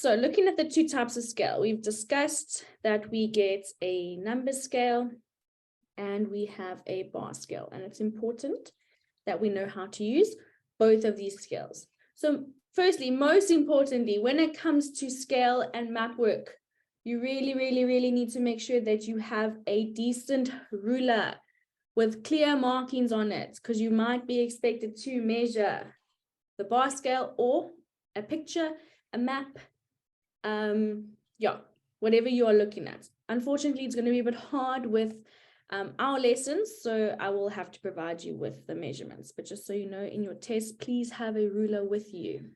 So looking at the two types of scale, we've discussed that we get a number scale and we have a bar scale. And it's important that we know how to use both of these scales. So firstly, most importantly, when it comes to scale and map work, you really need to make sure that you have a decent ruler with clear markings on it, because you might be expected to measure the bar scale or a picture, a map, whatever you are looking at. Unfortunately, it's going to be a bit hard with our lessons, so I will have to provide you with the measurements. But just so you know, in your test, please have a ruler with you.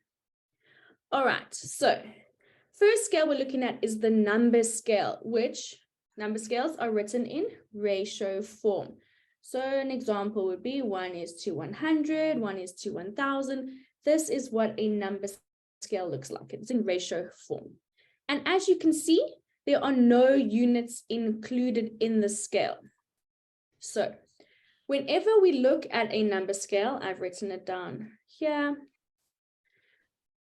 All right, so first scale we're looking at is the number scale, which number scales are written in ratio form. So an example would be 1:100, 1:1000. This is what a number scale looks like. It's in ratio form. And as you can see, there are no units included in the scale. So whenever we look at a number scale, I've written it down here.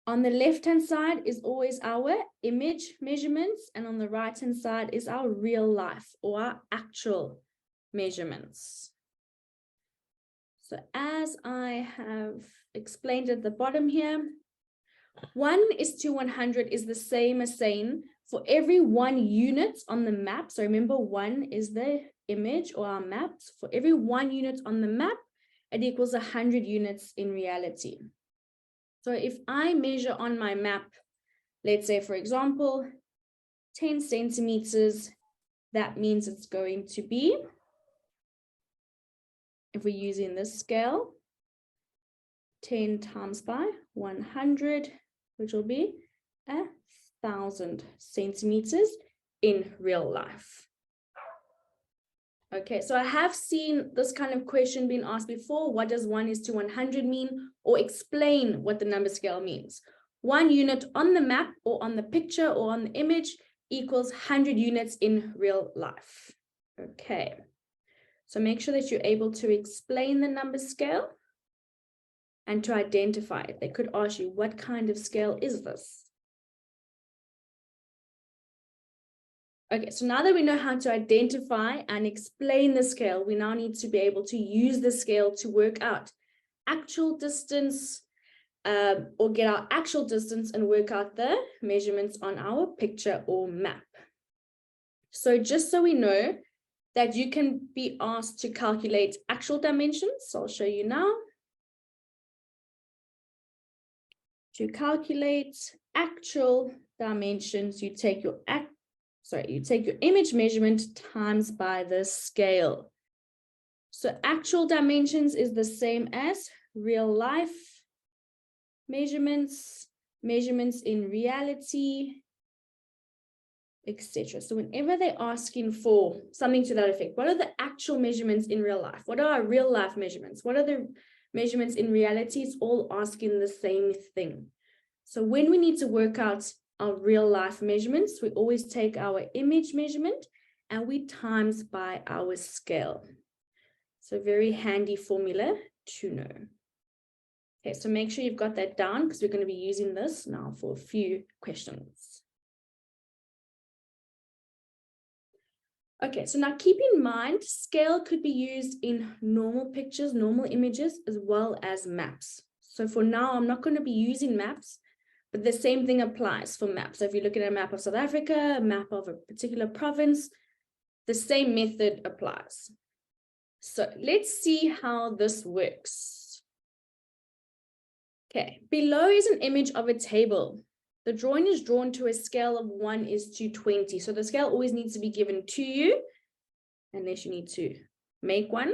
On the left-hand side is always our image measurements, and on the right-hand side is our real life or our actual measurements. So as I have explained at the bottom here, 1:100 is the same as saying for every 1 unit on the map. So remember, 1 is the image or our maps. For every 1 unit on the map, it equals 100 units in reality. So if I measure on my map, let's say, for example, 10 centimeters, that means it's going to be, if we're using this scale, 10 times by 100, which will be 1,000 centimeters in real life. Okay, so I have seen this kind of question being asked before. What does 1:100 mean? Or explain what the number scale means. 1 unit on the map or on the picture or on the image equals 100 units in real life. Okay, so make sure that you're able to explain the number scale and to identify it. They could ask you, what kind of scale is this? Okay, so now that we know how to identify and explain the scale, we now need to be able to use the scale to work out actual distance or get our actual distance and work out the measurements on our picture or map. So just so we know that you can be asked to calculate actual dimensions, so I'll show you now. To calculate actual dimensions, you take your image measurement times by the scale. So actual dimensions is the same as real life measurements, measurements in reality, etc. So whenever they're asking for something to that effect, what are the actual measurements in real life? What are our real life measurements? What are the measurements in reality? It's all asking the same thing. So when we need to work out our real life measurements, we always take our image measurement and we times by our scale. So very handy formula to know. Okay, so make sure you've got that down because we're going to be using this now for a few questions. Okay, so now keep in mind, scale could be used in normal pictures, normal images, as well as maps. So for now, I'm not going to be using maps, but the same thing applies for maps. So if you're looking at a map of South Africa, a map of a particular province, the same method applies. So let's see how this works. Okay, below is an image of a table. The drawing is drawn to a scale of 1:20. So the scale always needs to be given to you, unless you need to make one.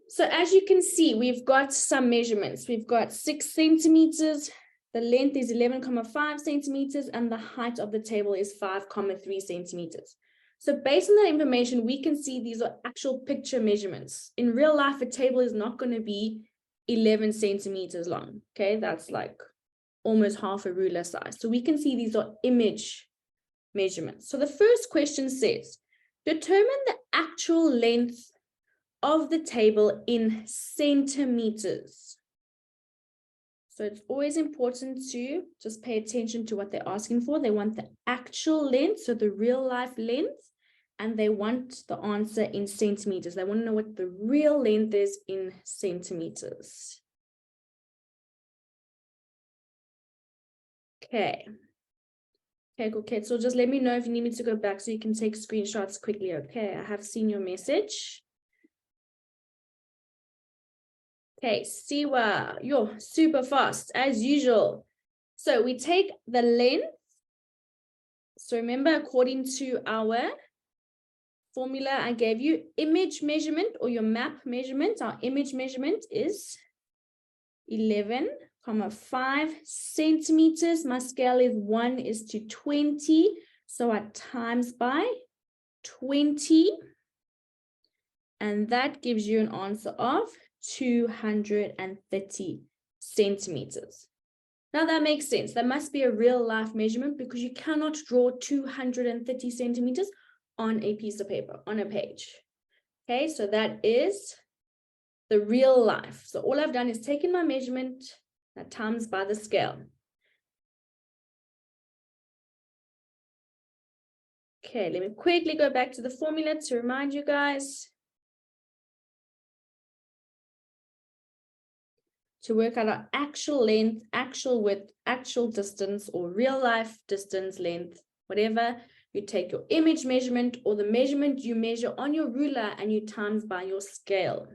So as you can see, we've got some measurements. We've got 6 centimeters. The length is 11,5 centimeters, and the height of the table is 5,3 centimeters. So based on that information, we can see these are actual picture measurements. In real life, a table is not going to be 11 centimeters long. Okay, that's like almost half a ruler size. So we can see these are image measurements. So the first question says, determine the actual length of the table in centimeters. So it's always important to just pay attention to what they're asking for. They want the actual length, so the real life length, and they want the answer in centimeters. They want to know what the real length is in centimeters. Okay. Okay, cool. Okay, so just let me know if you need me to go back so you can take screenshots quickly. Okay, I have seen your message. Okay, Siwa, you're super fast as usual. So we take the length. So remember, according to our formula I gave you, image measurement or your map measurement, our image measurement is 11,5 centimeters. My scale is 1:20. So I times by 20. And that gives you an answer of 230 centimeters. Now that makes sense. That must be a real life measurement because you cannot draw 230 centimeters on a piece of paper, on a page. Okay, so that is the real life. So all I've done is taken my measurement that times by the scale. Okay, let me quickly go back to the formula to remind you guys. To work out our actual length, actual width, actual distance, or real life distance, length, whatever, you take your image measurement or the measurement you measure on your ruler and you times by your scale.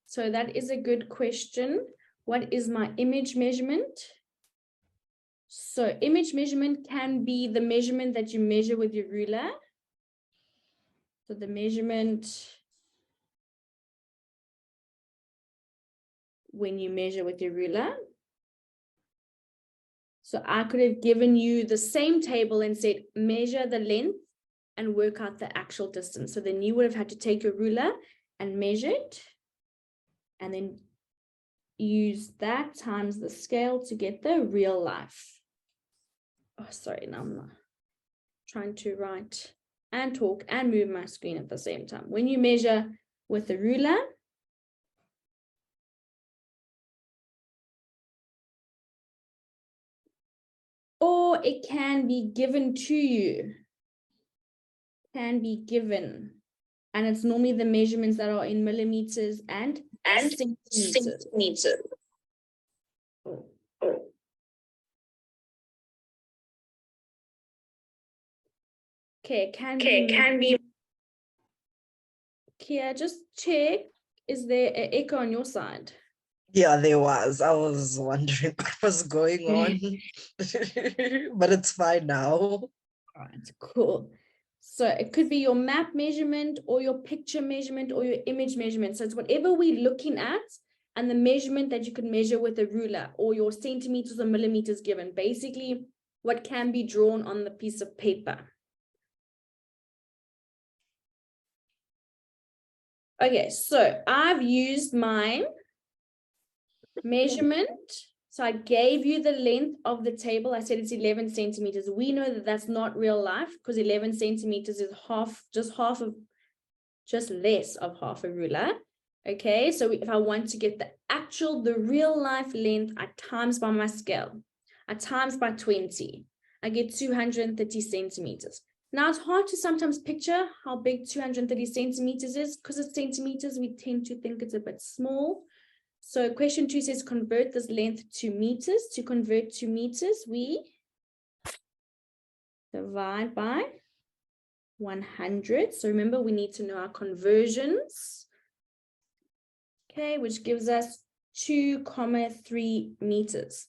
So that is a good question. What is my image measurement? So image measurement can be the measurement that you measure with your ruler. So the measurement when you measure with your ruler. So I could have given you the same table and said, measure the length and work out the actual distance. So then you would have had to take your ruler and measure it and then use that times the scale to get the real life. Oh, sorry, now I'm not trying to write and talk and move my screen at the same time. When you measure with the ruler, or it can be given to you, can be given. And it's normally the measurements that are in millimeters and centimeters. Oh. Okay, can be. Kia, just check. Is there an echo on your side? Yeah, there was. I was wondering what was going on, but it's fine now. All right, cool. So it could be your map measurement or your picture measurement or your image measurement. So it's whatever we're looking at and the measurement that you can measure with a ruler or your centimeters or millimeters given. Basically, what can be drawn on the piece of paper. Okay, so I've used my measurement. So I gave you the length of the table. I said it's 11 centimeters. We know that that's not real life because 11 centimeters is just less of half a ruler. Okay, so if I want to get the real life length, I times by my scale. I times by 20. I get 230 centimeters. Now it's hard to sometimes picture how big 230 centimeters is because it's centimeters. We tend to think it's a bit small. So question 2 says convert this length to meters. To convert to meters, we divide by 100. So remember, we need to know our conversions. Okay, which gives us 2,3 meters.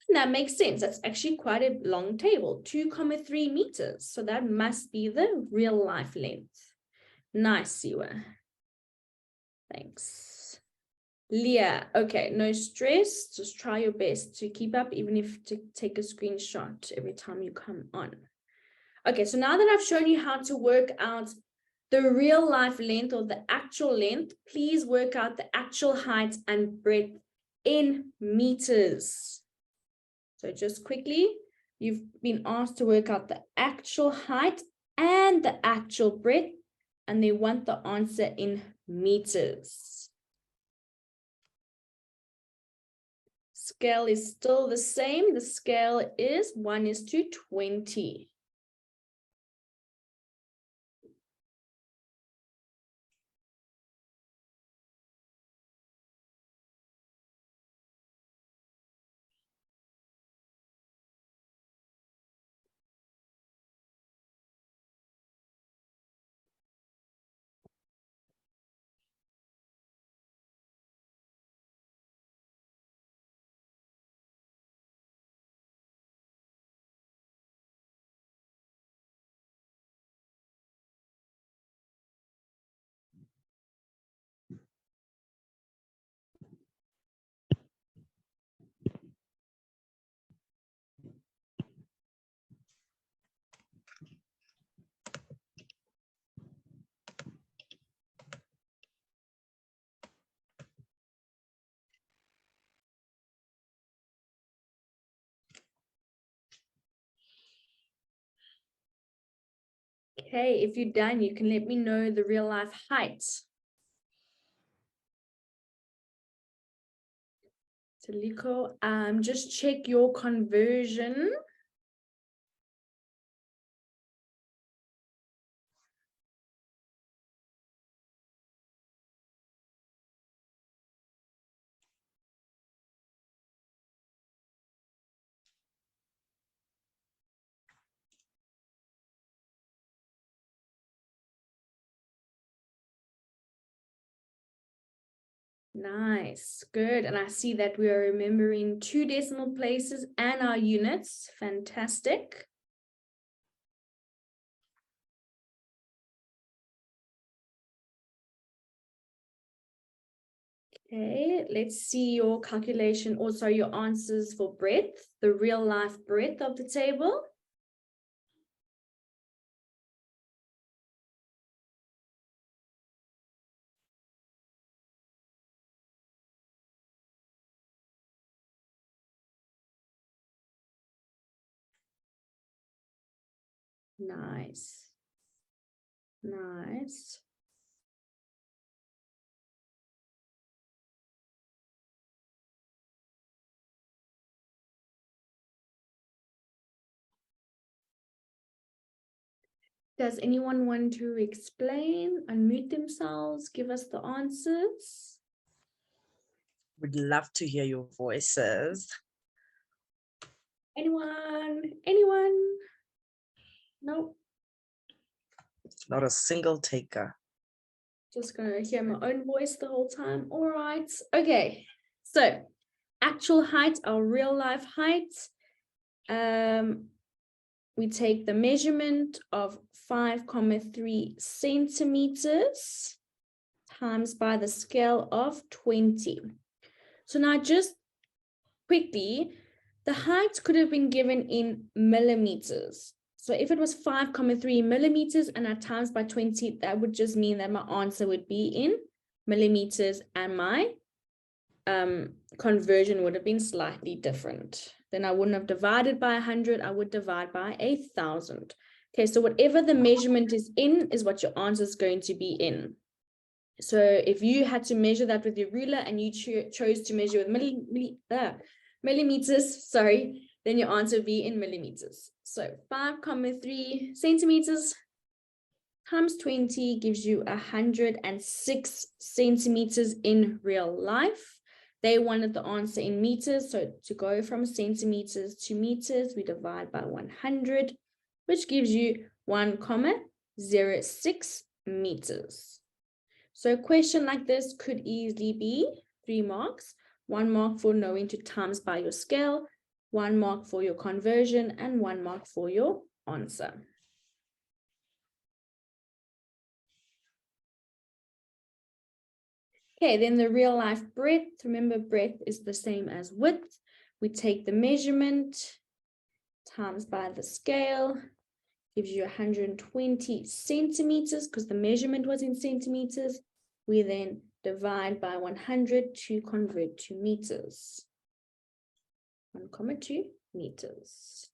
And that makes sense. That's actually quite a long table, 2,3 meters. So that must be the real life length. Nice, Siwa. Thanks. Leah, okay, no stress. Just try your best to keep up, even if to take a screenshot every time you come on. Okay, so now that I've shown you how to work out the real life length or the actual length, please work out the actual height and breadth in meters. So just quickly, you've been asked to work out the actual height and the actual breadth, and they want the answer in meters. Scale is still the same. The scale is 1:20. Okay, if you're done, you can let me know the real life height. Taliko, just check your conversion. Nice, good. And I see that we are remembering 2 decimal places and our units. Fantastic. Okay, let's see your calculation, also your answers for breadth, the real life breadth of the table. Nice. Nice. Does anyone want to explain, unmute themselves, give us the answers? We'd love to hear your voices. Anyone? Anyone? Nope. Not a single taker. Just gonna hear my own voice the whole time. All right. Okay. So actual height, our real life height. We take the measurement of 5,3 centimeters times by the scale of 20. So now just quickly, the height could have been given in millimeters. So if it was 5,3 millimeters and I times by 20, that would just mean that my answer would be in millimeters and my conversion would have been slightly different. Then I wouldn't have divided by 100, I would divide by 1,000. Okay, so whatever the measurement is in is what your answer is going to be in. So if you had to measure that with your ruler and you chose to measure with millimeters, sorry, then your answer would be in millimeters. So 5,3 centimeters times 20 gives you 106 centimeters in real life. They wanted the answer in meters. So to go from centimeters to meters, we divide by 100, which gives you 1,06 meters. So a question like this could easily be 3 marks, 1 mark for knowing to times by your scale, 1 mark for your conversion, and 1 mark for your answer. Okay, then the real life breadth. Remember, breadth is the same as width. We take the measurement times by the scale, gives you 120 centimeters because the measurement was in centimeters. We then divide by 100 to convert to meters. 1,2 meters.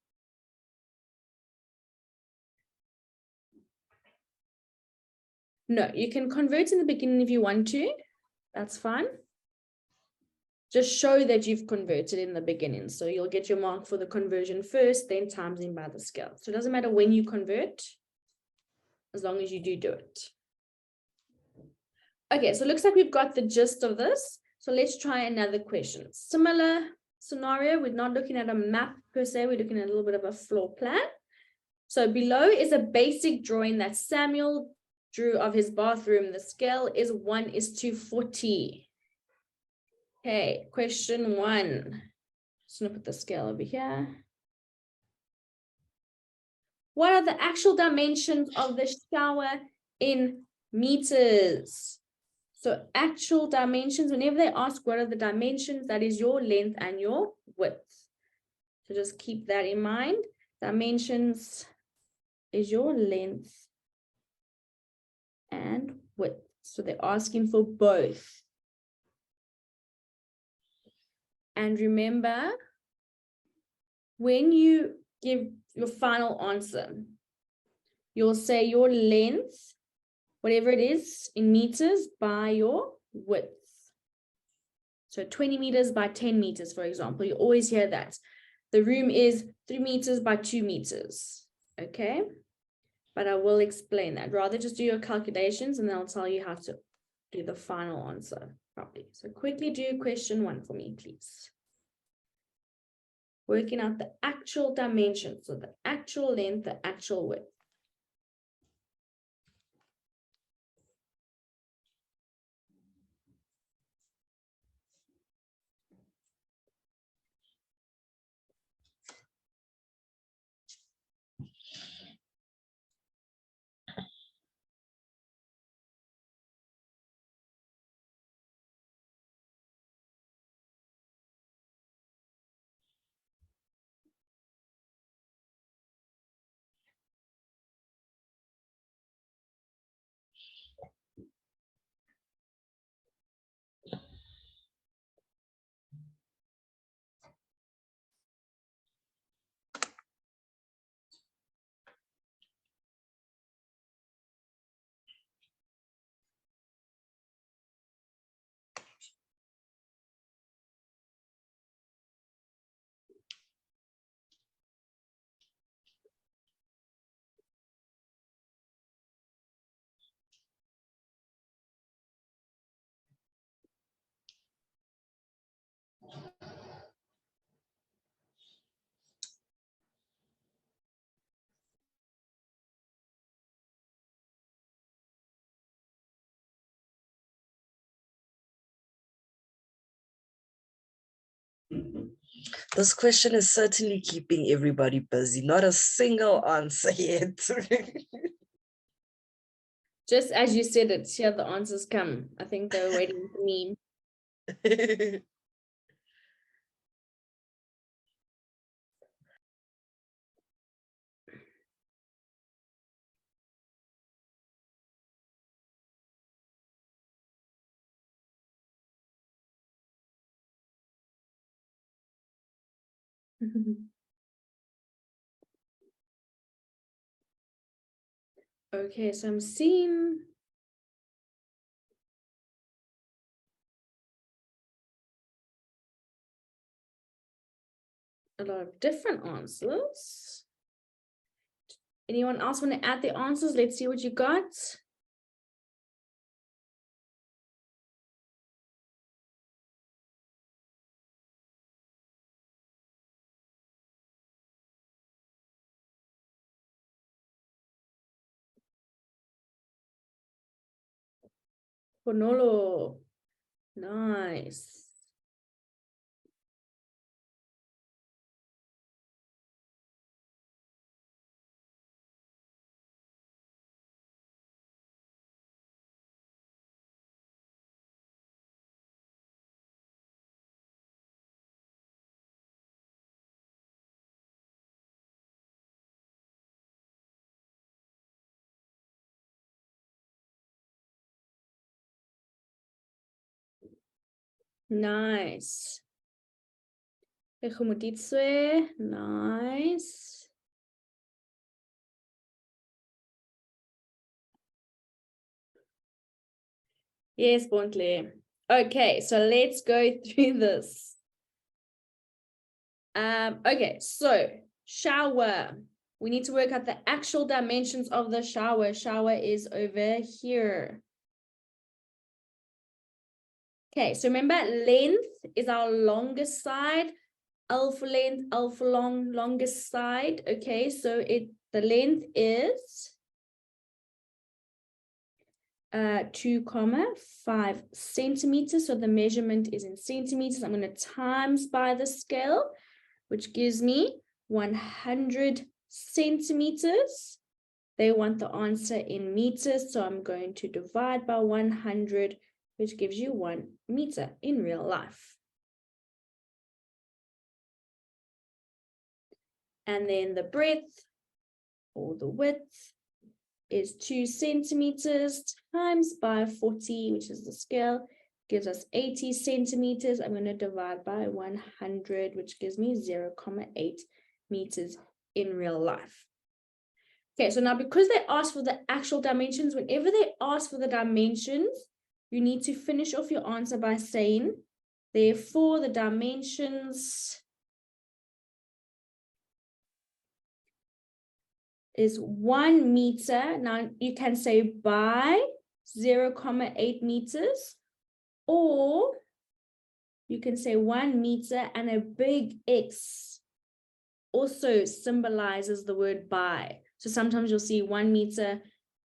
No, you can convert in the beginning if you want to. That's fine. Just show that you've converted in the beginning. So you'll get your mark for the conversion first, then times in by the scale. So it doesn't matter when you convert, as long as you do it. Okay, so it looks like we've got the gist of this. So let's try another question. Similar scenario, we're not looking at a map per se, we're looking at a little bit of a floor plan. So below is a basic drawing that Samuel drew of his bathroom. The scale is 1:40. Okay, question 1. Just gonna put the scale over here. What are the actual dimensions of the shower in meters? So actual dimensions, whenever they ask what are the dimensions, that is your length and your width. So just keep that in mind. Dimensions is your length and width. So they're asking for both. And remember, when you give your final answer, you'll say your length, whatever it is in meters, by your width. So 20 meters by 10 meters, for example, you always hear that. The room is 3 meters by 2 meters, okay? But I will explain that. Rather just do your calculations and then I'll tell you how to do the final answer properly. So quickly do question 1 for me, please. Working out the actual dimensions, so the actual length, the actual width. This question is certainly keeping everybody busy. Not a single answer yet. Just as you said it, here the answers come. I think they were waiting for me. Okay, so I'm seeing a lot of different answers. Anyone else want to add the answers? Let's see what you got. Ponolo. Nice. Nice. Nice. Yes, Bontle. Okay, so let's go through this. Okay, so shower. We need to work out the actual dimensions of the shower. Shower is over here. Okay, so remember, length is our longest side. L for length, L for long, longest side. Okay, so the length is 2,5 centimeters. So the measurement is in centimeters. I'm going to times by the scale, which gives me 100 centimeters. They want the answer in meters, so I'm going to divide by 100, which gives you 1 meter in real life. And then the breadth or the width is 2 centimeters times by 40, which is the scale, gives us 80 centimeters. I'm going to divide by 100, which gives me 0,8 meters in real life. Okay, so now because they ask for the actual dimensions, whenever they ask for the dimensions, you need to finish off your answer by saying, therefore, the dimensions is 1 meter. Now you can say by 0,8 meters, or you can say 1 meter and a big X also symbolizes the word by. So sometimes you'll see 1 meter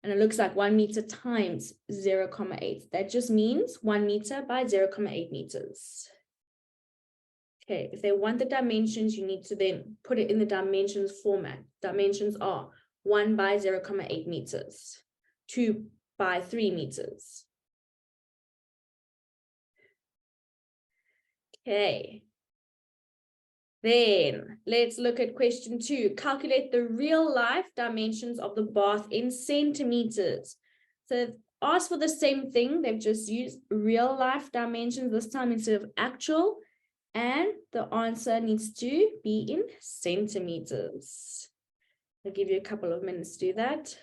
and it looks like 1 meter times 0,8. That just means 1 meter by 0,8 meters. Okay, if they want the dimensions, you need to then put it in the dimensions format. Dimensions are 1 by 0,8 meters, 2 by 3 meters. Okay. Then let's look at question 2. Calculate the real life dimensions of the bath in centimeters. So ask for the same thing. They've just used real life dimensions this time instead of actual. And the answer needs to be in centimeters. I'll give you a couple of minutes to do that.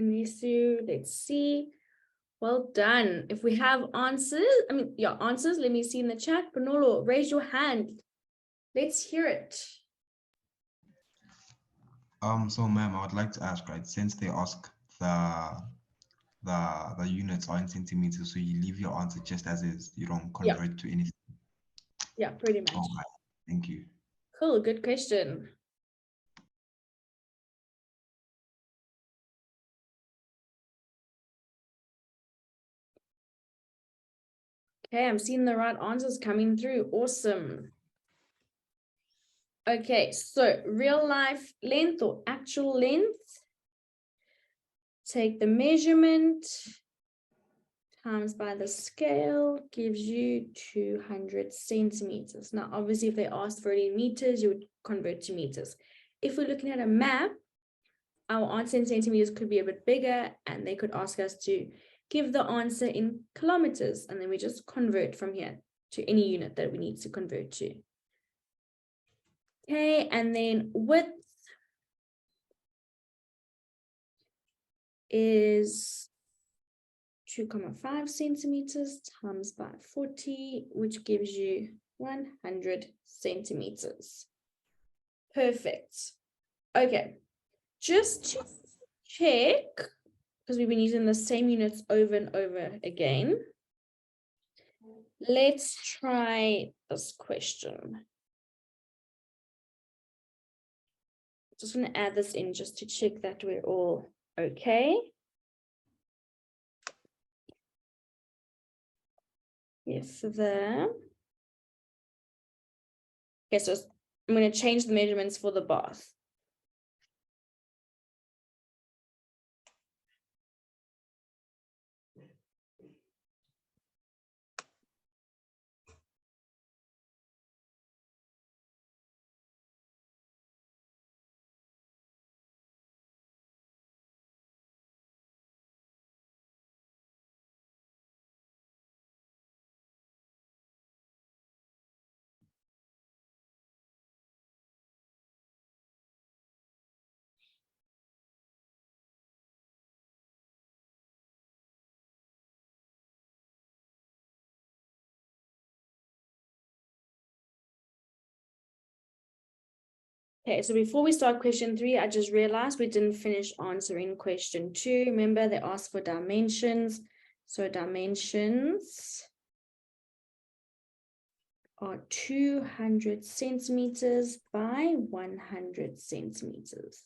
Let's see. Well done. If we have answers, answers, let me see in the chat. Panolo, raise your hand. Let's hear it. So ma'am, I would like to ask, right, since they ask the units are in centimeters, so you leave your answer just as is. You don't convert to anything. Yeah, pretty much. All right. Thank you. Cool, good question. Okay, I'm seeing the right answers coming through. Awesome. Okay, so real life length or actual length. Take the measurement times by the scale gives you 200 centimeters. Now, obviously, if they asked for it in meters, you would convert to meters. If we're looking at a map, our answer in centimeters could be a bit bigger, and they could ask us to give the answer in kilometers, and then we just convert from here to any unit that we need to convert to. Okay, and then width is 2.5 centimeters times by 40, which gives you 100 centimeters. Perfect. Okay, just to check, because we've been using the same units over and over again, let's try this question. Just going to add this in just to check that we're all okay. Yes, there. Okay, so I'm going to change the measurements for the bath. Okay, so before we start question 3, I just realized we didn't finish answering question 2. Remember, they asked for dimensions. So dimensions are 200 centimeters by 100 centimeters.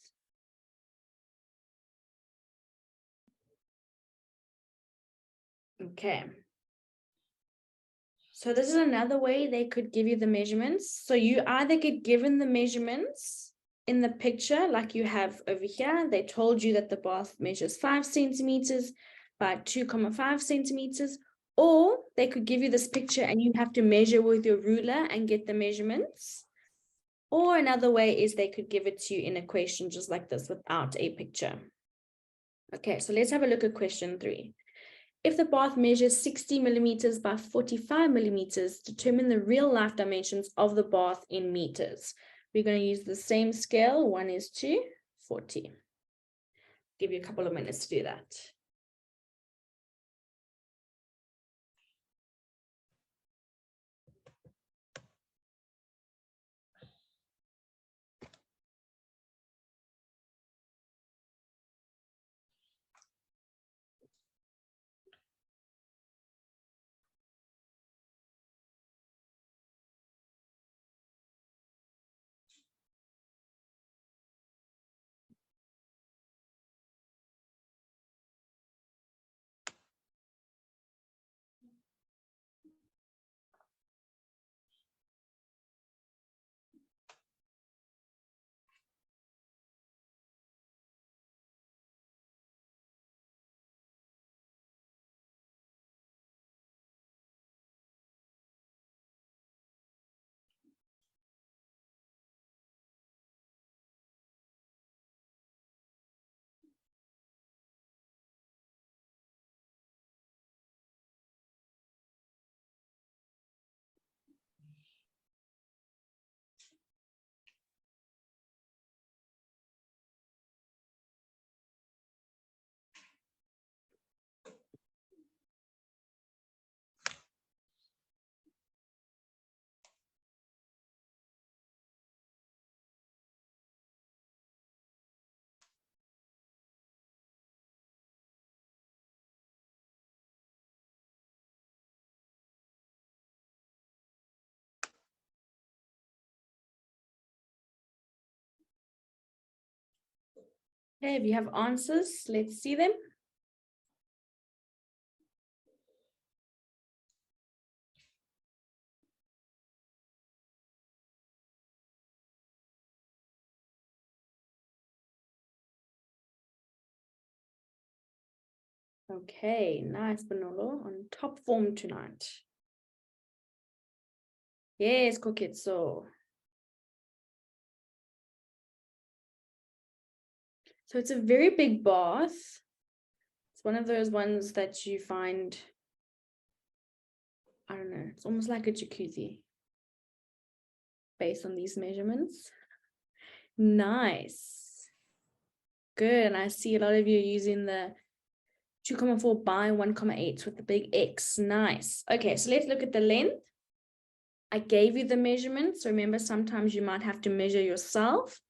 Okay. So this is another way they could give you the measurements. So you either get given the measurements in the picture like you have over here. They told you that the bath measures 5 centimeters by 2.5 centimeters, or they could give you this picture and you have to measure with your ruler and get the measurements. Or another way is they could give it to you in a question just like this without a picture. Okay, so let's have a look at question 3. If the bath measures 60 millimeters by 45 millimeters, determine the real life dimensions of the bath in meters. We're going to use the same scale, 1:40. Give you a couple of minutes to do that. Okay, if you have answers, let's see them. Okay, nice, Bonolo, on top form tonight. Yes, Koketso. So it's a very big bath. It's one of those ones that you find, I don't know, it's almost like a jacuzzi based on these measurements. Nice. Good. And I see a lot of you using the 2,4 by 1,8 with the big X. Nice. Okay, so let's look at the length. I gave you the measurements. So remember, sometimes you might have to measure yourself.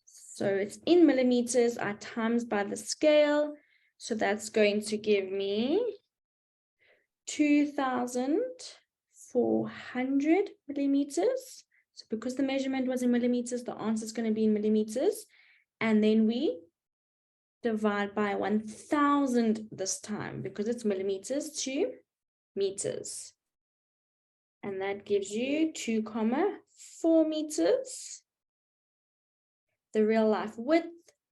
So it's in millimeters. I times by the scale. So that's going to give me 2,400 millimeters. So because the measurement was in millimeters, the answer is going to be in millimeters. And then we divide by 1,000 this time because it's millimeters to meters. And that gives you 2,4 meters. The real life width,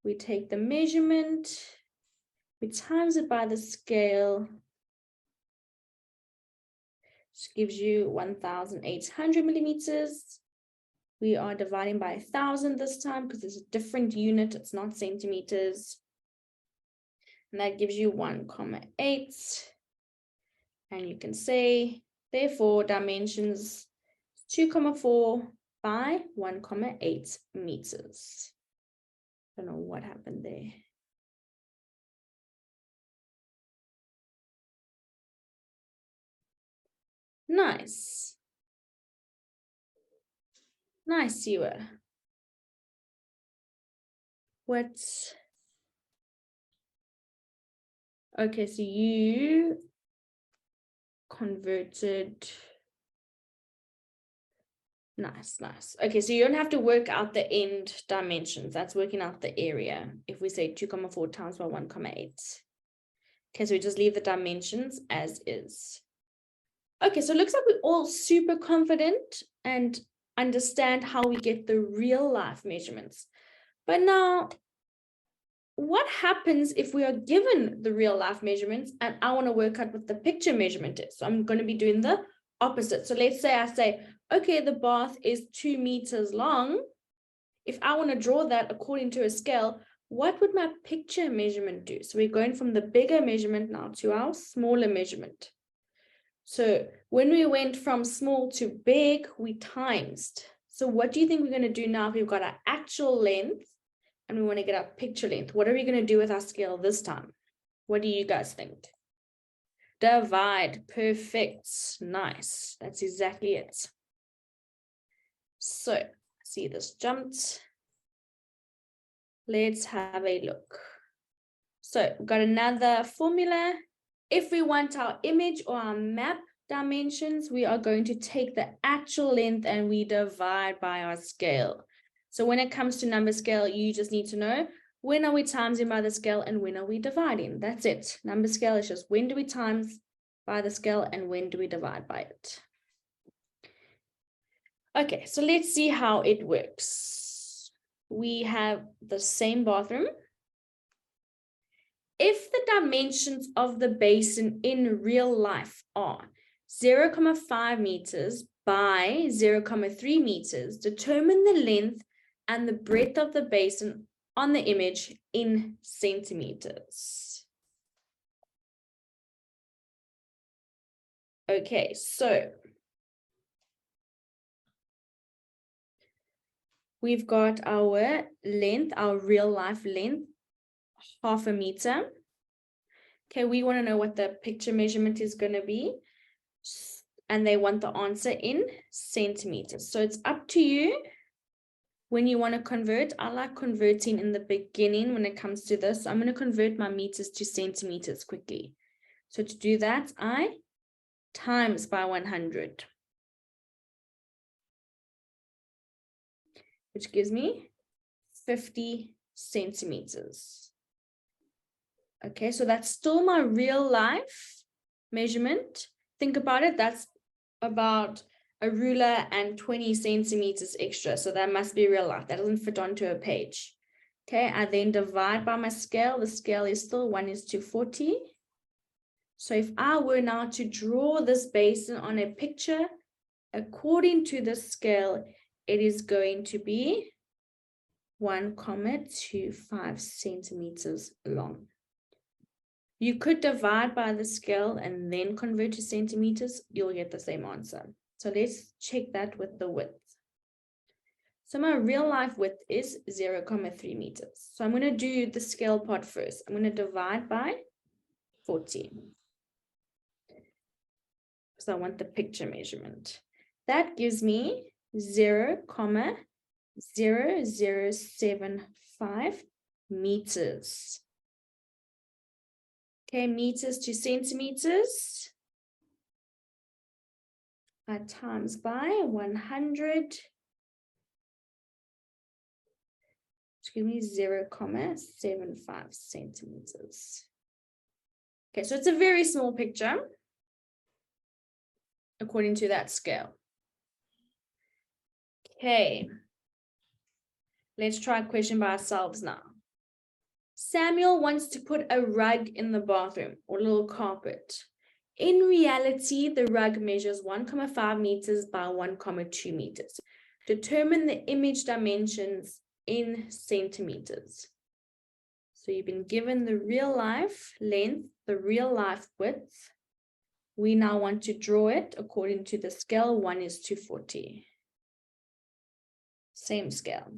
we take the measurement, we times it by the scale, which gives you 1,800 millimeters. We are dividing by 1,000 this time because it's a different unit, it's not centimeters. And that gives you 1,8. And you can say, therefore, dimensions 2,4 by 1,8 meters. Don't know what happened there. Nice. Nice, you were. What? Okay, so you converted. Nice, nice. Okay, so you don't have to work out the end dimensions. That's working out the area. If we say 2,4 times by 1,8. Okay, so we just leave the dimensions as is. Okay, so it looks like we're all super confident and understand how we get the real life measurements. But now, what happens if we are given the real life measurements and I want to work out what the picture measurement is? So I'm going to be doing the opposite. So let's say I say, okay, the bath is 2 meters long. If I want to draw that according to a scale, what would my picture measurement do? So we're going from the bigger measurement now to our smaller measurement. So when we went from small to big, we timesed. So what do you think we're going to do now if we've got our actual length and we want to get our picture length? What are we going to do with our scale this time? What do you guys think? Divide. Perfect. Nice. That's exactly it. So see this jumped. Let's have a look. So we've got another formula. If we want our image or our map dimensions, we are going to take the actual length and we divide by our scale. So when it comes to number scale, you just need to know when are we timesing by the scale and when are we dividing. That's it. Number scale is just when do we times by the scale and when do we divide by it. Okay, so let's see how it works. We have the same bathroom. If the dimensions of the basin in real life are 0,5 meters by 0,3 meters, determine the length and the breadth of the basin on the image in centimeters. Okay, so we've got our length, our real life length, 0.5 meter. Okay, we want to know what the picture measurement is going to be. And they want the answer in centimeters. So it's up to you when you want to convert. I like converting in the beginning when it comes to this. I'm going to convert my meters to centimeters quickly. So to do that, I times by 100. Which gives me 50 centimeters. Okay, so that's still my real life measurement. Think about it, that's about a ruler and 20 centimeters extra. So that must be real life. That doesn't fit onto a page. Okay, I then divide by my scale. The scale is still 1:40. So if I were now to draw this basin on a picture, according to the scale, it is going to be 1,25 centimeters long. You could divide by the scale and then convert to centimeters, you'll get the same answer. So let's check that with the width. So my real life width is 0,3 meters. So I'm going to do the scale part first. I'm going to divide by 40. So I want the picture measurement. That gives me 0,0075 meters. Okay, meters to centimeters. I times by 100. Excuse me, 0,75 centimeters. Okay, so it's a very small picture according to that scale. Okay, let's try a question by ourselves now. Samuel wants to put a rug in the bathroom or a little carpet. In reality, the rug measures 1,5 meters by 1,2 meters. Determine the image dimensions in centimeters. So you've been given the real life length, the real life width. We now want to draw it according to the scale 1:40. Same scale.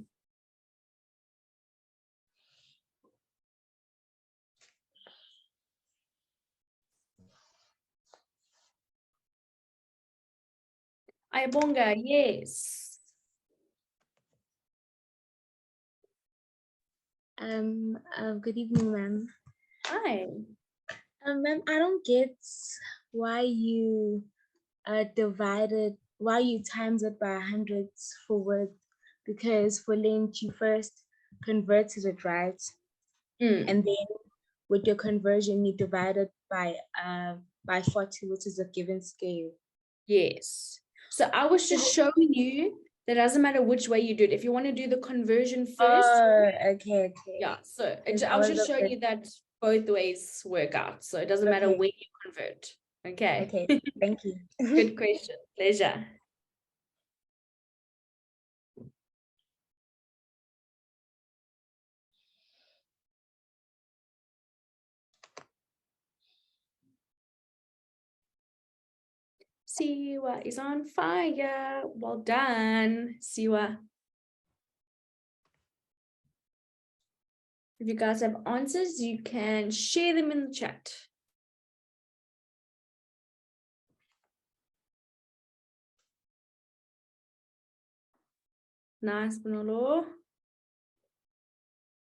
Ayabonga, yes. Good evening, ma'am. Hi. Ma'am, I don't get why you why you times it by hundreds for width, because for length you first converted it, right? And then with your conversion you divide it by 40, which is a given scale. Yes. So I was just showing you that it doesn't matter which way you do it. If you want to do the conversion first, Okay. yeah. So Yes, I was just a showing bit- you that both ways work out. So it doesn't matter Okay. when you convert. Okay. Okay, thank you. Good question. Pleasure. Siwa is on fire. Well done, Siwa. If you guys have answers, you can share them in the chat. Nice, Manolo.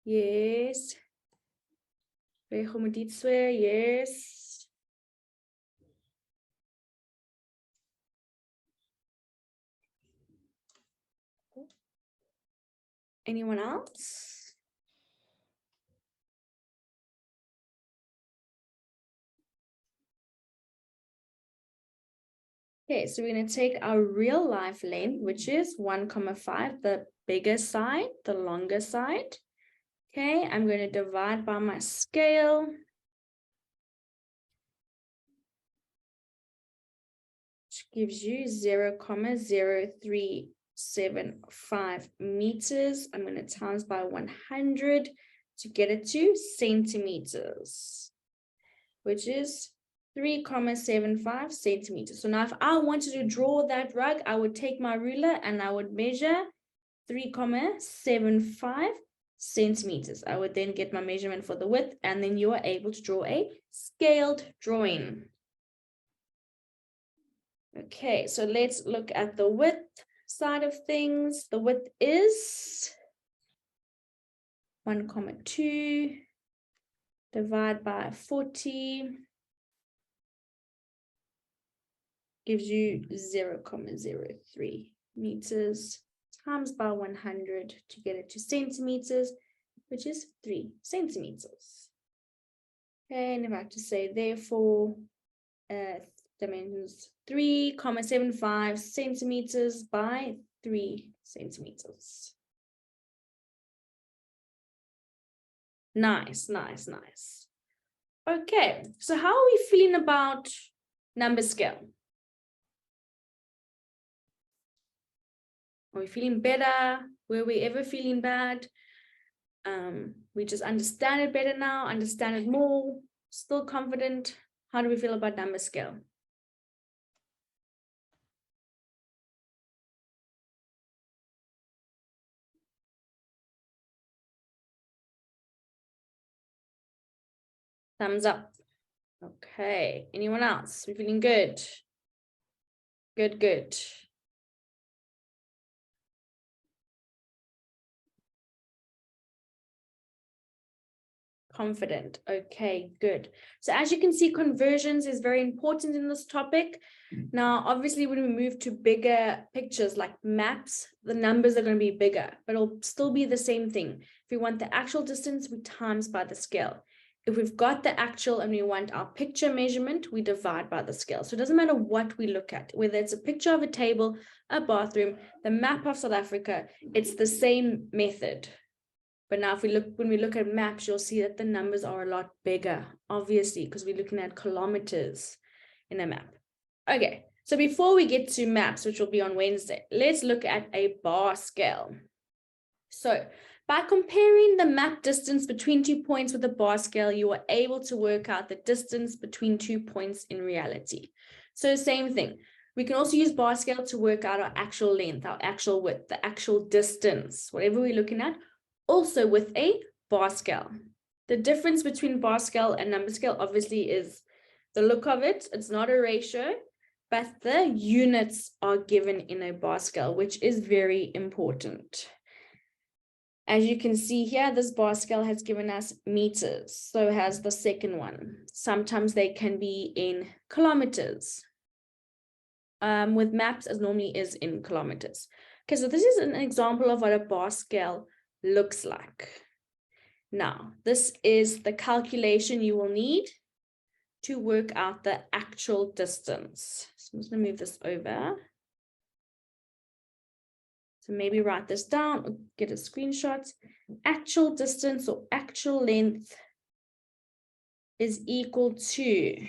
Yes. Yes. Anyone else? Okay, so we're going to take our real life length, which is 1,5, the bigger side, the longer side. Okay, I'm going to divide by my scale. Which gives you 0,0375 meters. I'm going to times by 100 to get it to centimeters, which is 3,75 centimeters. So now if I wanted to draw that rug, I would take my ruler and I would measure 3,75 centimeters. I would then get my measurement for the width, and then you are able to draw a scaled drawing. Okay, so let's look at the width side of things. The width is 1,2 divide by 40 gives you 0,03 meters times by 100 to get it to centimeters, which is 3 centimeters. Okay, and if I have to say therefore, dimensions 3,75 centimeters by 3 centimeters. Nice. Okay, so how are we feeling about number scale? Are we feeling better? Were we ever feeling bad? We just understand it better now, understand it more, still confident. How do we feel about number scale? Thumbs up. Okay, anyone else? We feeling good? Good, good. Confident. Okay, good. So as you can see, conversions is very important in this topic. Now, obviously, when we move to bigger pictures like maps, the numbers are going to be bigger, but it'll still be the same thing. If we want the actual distance, we times by the scale. If we've got the actual and we want our picture measurement, we divide by the scale. So it doesn't matter what we look at, whether it's a picture of a table, a bathroom, the map of South Africa, it's the same method. But now when we look at maps, you'll see that the numbers are a lot bigger, obviously, because we're looking at kilometers in a map. Okay, so before we get to maps, which will be on Wednesday, let's look at a bar scale. So by comparing the map distance between 2 points with a bar scale, you are able to work out the distance between 2 points in reality. So same thing. We can also use bar scale to work out our actual length, our actual width, the actual distance, whatever we're looking at, also with a bar scale. The difference between bar scale and number scale obviously is the look of it. It's not a ratio, but the units are given in a bar scale, which is very important. As you can see here, this bar scale has given us meters. So has the second one. Sometimes they can be in kilometers. With maps, as normally is in kilometers. Okay, so this is an example of what a bar scale looks like. Now, this is the calculation you will need to work out the actual distance. So I'm just going to move this over. So maybe write this down or get a screenshot. Actual distance or actual length is equal to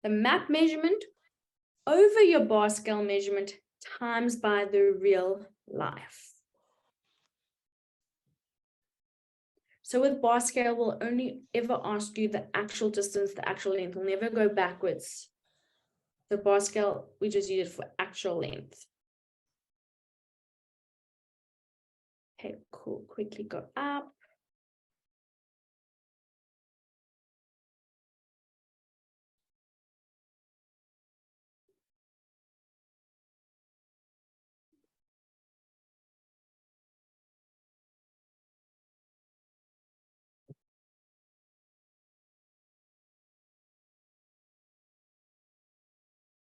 the map measurement over your bar scale measurement times by the real life. So with bar scale, we'll only ever ask you the actual distance, the actual length. We'll never go backwards. The bar scale, we just use it for actual length. Okay, cool. Quickly go up.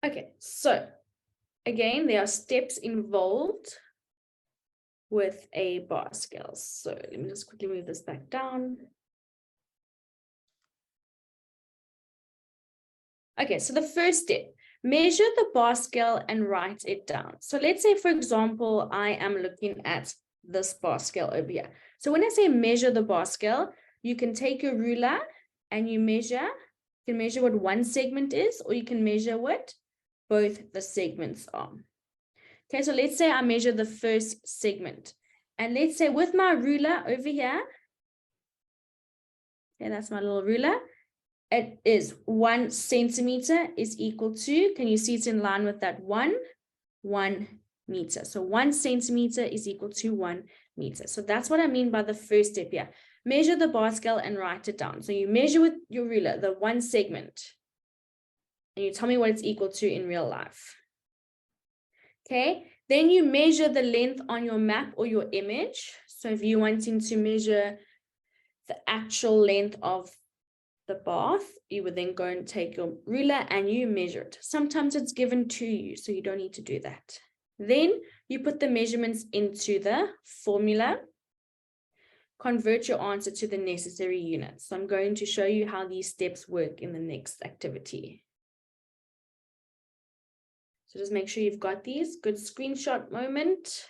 Okay, so again, there are steps involved with a bar scale. So let me just quickly move this back down. Okay, so the first step, measure the bar scale and write it down. So let's say, for example, I am looking at this bar scale over here. So when I say measure the bar scale, you can take your ruler and you can measure what one segment is, or you can measure what both the segments are. Okay, so let's say I measure the first segment. And let's say with my ruler over here, okay, that's my little ruler. It is 1 centimeter is equal to, can you see it's in line with that 1 meter. So 1 centimeter is equal to 1 meter. So that's what I mean by the first step here. Measure the bar scale and write it down. So you measure with your ruler, the one segment, and you tell me what it's equal to in real life. Okay, then you measure the length on your map or your image. So if you're wanting to measure the actual length of the bath, you would then go and take your ruler and you measure it. Sometimes it's given to you, so you don't need to do that. Then you put the measurements into the formula, convert your answer to the necessary units. So I'm going to show you how these steps work in the next activity. So just make sure you've got these. Good screenshot moment.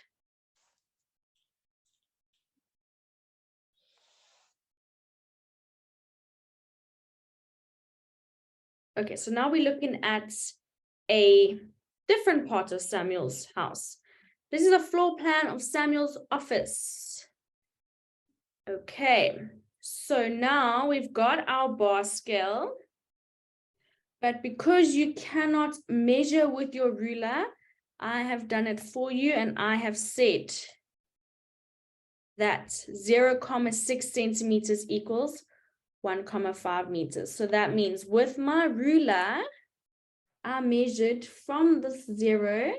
Okay, so now we're looking at a different part of Samuel's house. This is a floor plan of Samuel's office. Okay, so now we've got our bar scale. But because you cannot measure with your ruler, I have done it for you, and I have said that 0.6 centimeters equals 1.5 meters. So that means with my ruler, I measured from the 0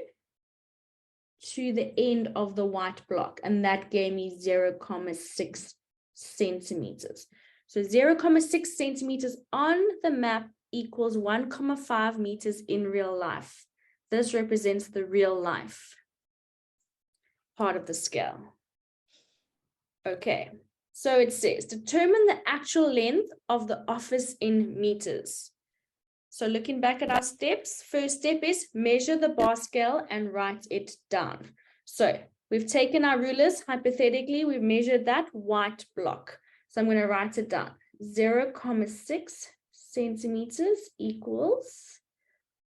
to the end of the white block, and that gave me 0.6 centimeters. So 0.6 centimeters on the map equals 1.5 meters in real life. This represents the real life part of the scale. Okay, so it says, determine the actual length of the office in meters. So looking back at our steps, first step is measure the bar scale and write it down. So we've taken our rulers, hypothetically, we've measured that white block. So I'm going to write it down. 0.6 centimeters equals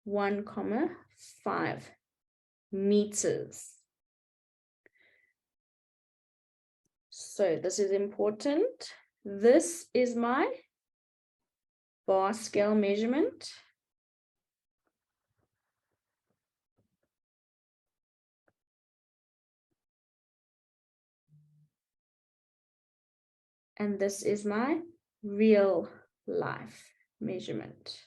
1.5 meters. So this is important. This is my bar scale measurement. And this is my real life measurement.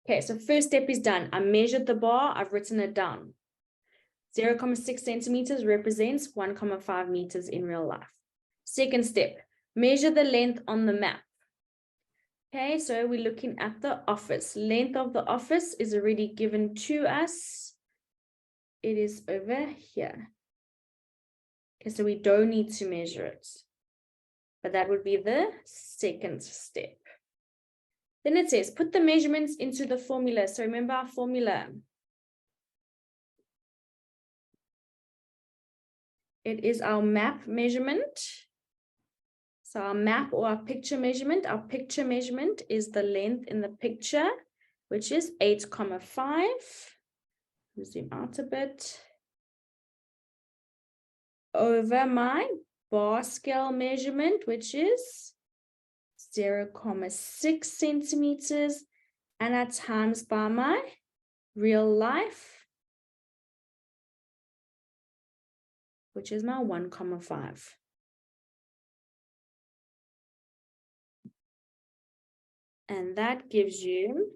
Okay, so first step is done. I measured the bar, I've written it down. 0.6 centimeters represents 1.5 meters in real life. Second step, measure the length on the map. Okay, so we're looking at the office. Length of the office is already given to us. It is over here. Okay, so we don't need to measure it. But that would be the second step. Then it says, put the measurements into the formula. So remember our formula. It is our map measurement. So our map or our picture measurement is the length in the picture, which is 8.5. Zoom out a bit. Over my bar scale measurement, which is 0.6 centimeters, and at times by my real life, which is my 1.5. And that gives you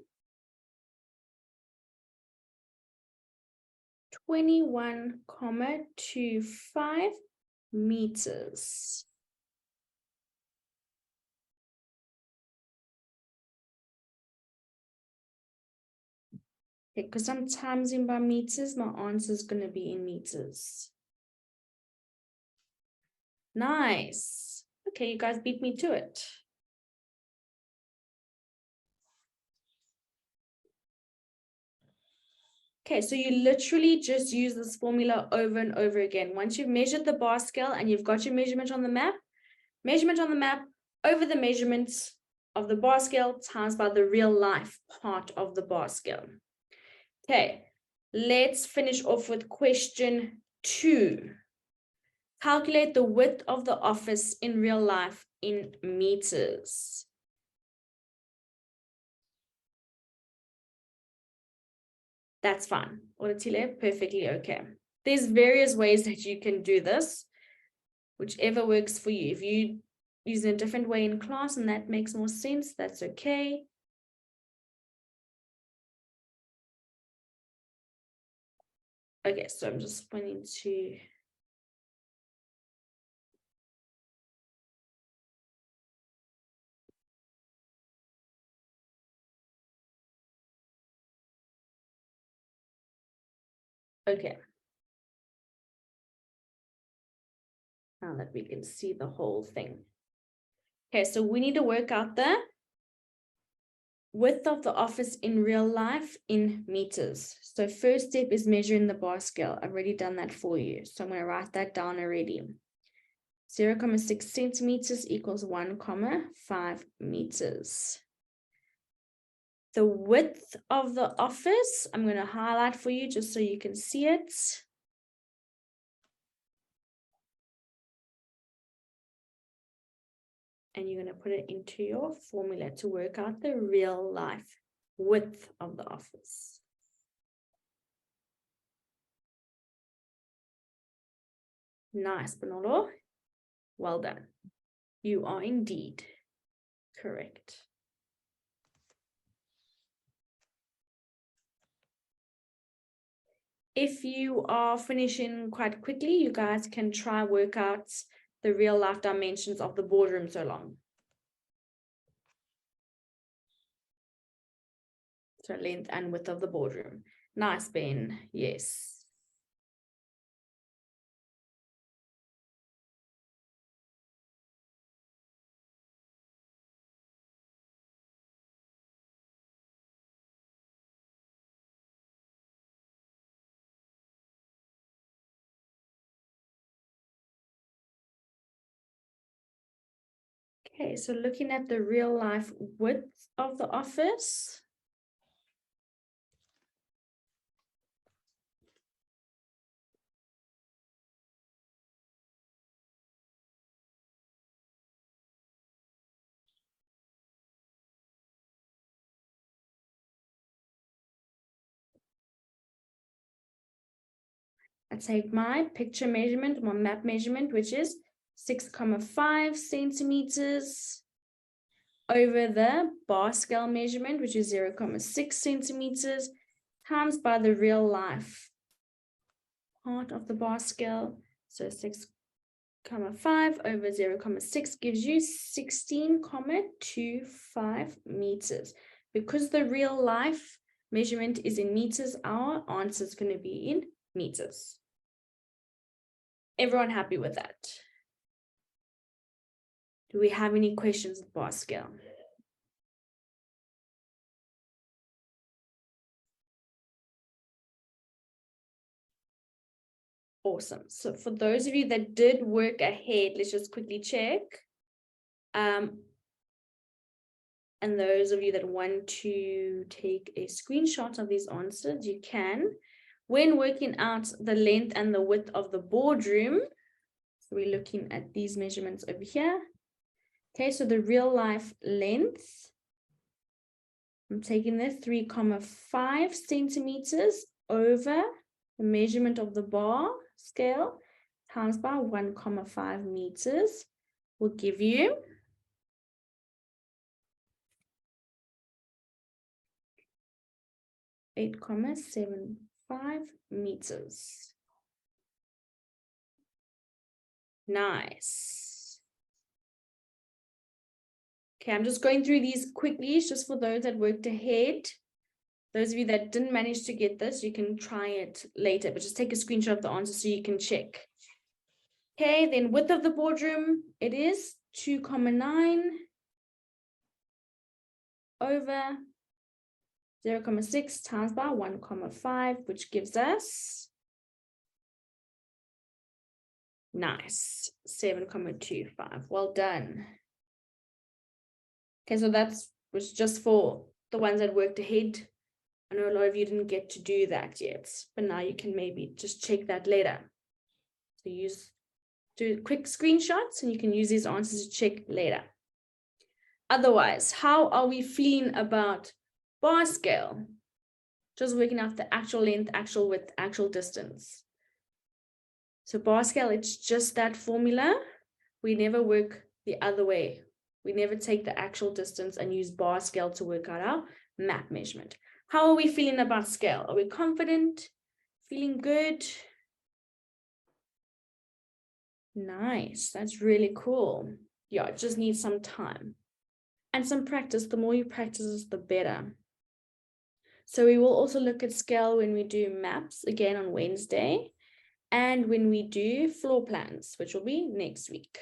21.25 meters. Okay, because sometimes in by meters, my answer is going to be in meters. Nice. Okay, you guys beat me to it. Okay, so you literally just use this formula over and over again. Once you've measured the bar scale and you've got your measurement on the map over the measurements of the bar scale times by the real life part of the bar scale. Okay, let's finish off with question 2. Calculate the width of the office in real life in meters. That's fine. Oratile, perfectly okay. There's various ways that you can do this, whichever works for you. If you use a different way in class and that makes more sense, that's okay. Okay, so I'm just pointing to... Okay. Now that we can see the whole thing. Okay, so we need to work out the width of the office in real life in meters. So first step is measuring the bar scale. I've already done that for you. So I'm going to write that down already. 0.6 centimeters equals 1.5 meters. The width of the office, I'm going to highlight for you just so you can see it. And you're going to put it into your formula to work out the real life width of the office. Nice, Bernardo. Well done. You are indeed correct. If you are finishing quite quickly, you guys can try work out the real life dimensions of the boardroom so long. So length and width of the boardroom. Nice, Ben. Yes. Okay, so looking at the real life width of the office. I take my picture measurement, my map measurement, which is 6,5 centimeters over the bar scale measurement, which is 0,6 centimeters, times by the real life part of the bar scale. So 6,5 over 0,6 gives you 16,25 meters. Because the real life measurement is in meters, our answer is going to be in meters. Everyone happy with that? Do we have any questions with bar scale? Awesome. So for those of you that did work ahead, let's just quickly check. And those of you that want to take a screenshot of these answers, you can. When working out the length and the width of the boardroom, so we're looking at these measurements over here. Okay, so the real life length, I'm taking the 3,5 centimeters over the measurement of the bar scale times by 1,5 meters will give you 8,75 meters. Nice. Okay, I'm just going through these quickly, just for those that worked ahead. Those of you that didn't manage to get this, you can try it later, but just take a screenshot of the answer so you can check. Okay, then width of the boardroom, it is 2,9 over 0,6 times by 1,5, which gives us, nice, 7,25. Well done. Okay, so was just for the ones that worked ahead. I know a lot of you didn't get to do that yet, but now you can maybe just check that later. So do quick screenshots and you can use these answers to check later. Otherwise, how are we feeling about bar scale? Just working out the actual length, actual width, actual distance. So bar scale, it's just that formula. We never work the other way. We never take the actual distance and use bar scale to work out our map measurement. How are we feeling about scale? Are we confident? Feeling good? Nice. That's really cool. Yeah, it just needs some time and some practice. The more you practice, the better. So we will also look at scale when we do maps again on Wednesday and when we do floor plans, which will be next week.